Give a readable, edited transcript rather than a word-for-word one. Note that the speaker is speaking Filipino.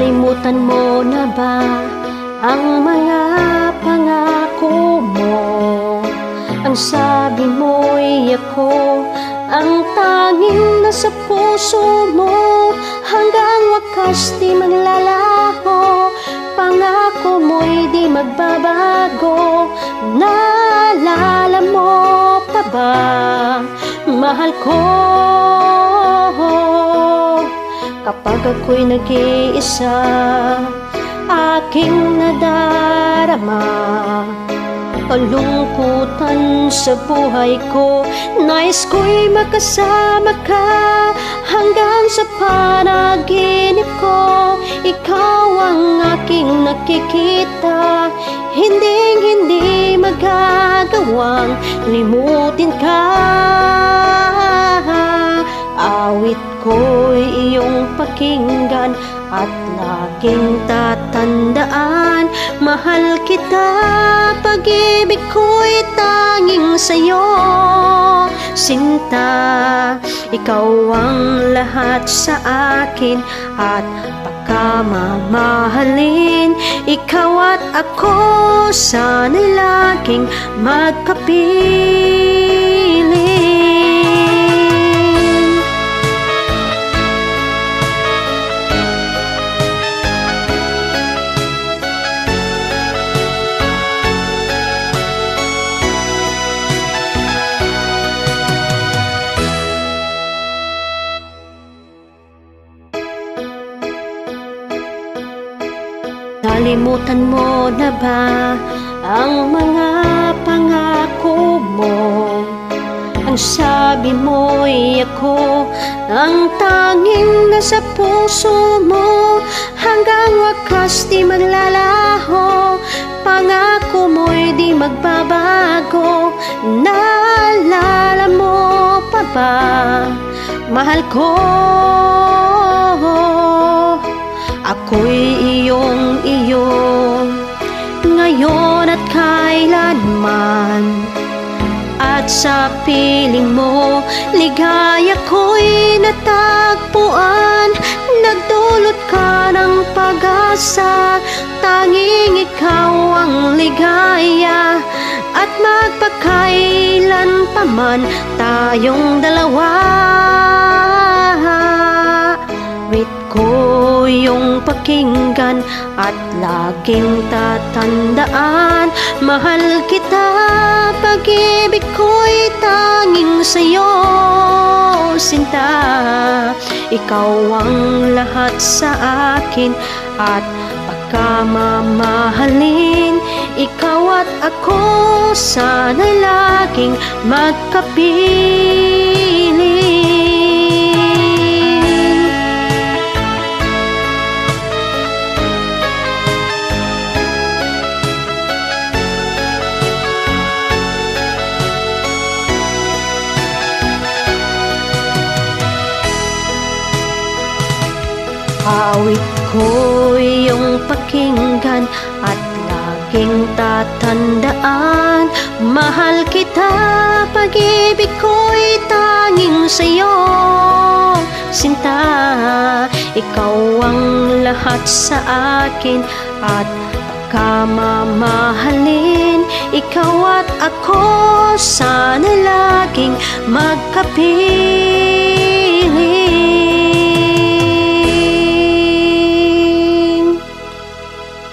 Nalimutan mo na ba ang mga pangako mo? Ang sabi mo'y ako ang tanging nasa puso mo. Hanggang wakas di maglalaho, pangako mo'y di magbabago. Naalala mo pa ba, mahal ko? Kapag ako'y nag-iisa, aking nadarama kalungkutan sa buhay ko. Nais ko'y makasama ka hanggang sa panaginip ko. Ikaw ang aking nakikita, hindi magagawang limutin ka. Awit ko'y iyong pakinggan at laging tatandaan. Mahal kita, pag-ibig ko'y tanging sa'yo. Sinta, ikaw ang lahat sa akin at pagkamamahalin. Ikaw at ako, sana'y laging magkapiling. Nalimutan mo na ba ang mga pangako mo? Ang sabi mo'y ako ang tanging nasa puso mo. Hanggang wakas di maglalaho, pangako mo'y di magbabago. Naalala mo pa ba, mahal ko? Ako'y iyong-iyo ngayon at kailanman. At sa piling mo, ligaya ko'y natagpuan. Nagdulot ka ng pag-asa, tanging ikaw ang ligaya. At magpakailan pa man tayong dalawa. Wait ko yung pakinggan at laging tatandaan. Mahal kita, pag-ibig ko'y tanging sa'yo. Sinta, ikaw ang lahat sa akin at pagkamamahalin. Ikaw at ako, sana'y laging magkapiling. Awit ko iyong pakinggan at laging tatandaan. Mahal kita, pag-ibig ko'y tanging sa'yo. Sinta, ikaw ang lahat sa akin at pagkamamahalin. Ikaw at ako, sana laging magkapiling.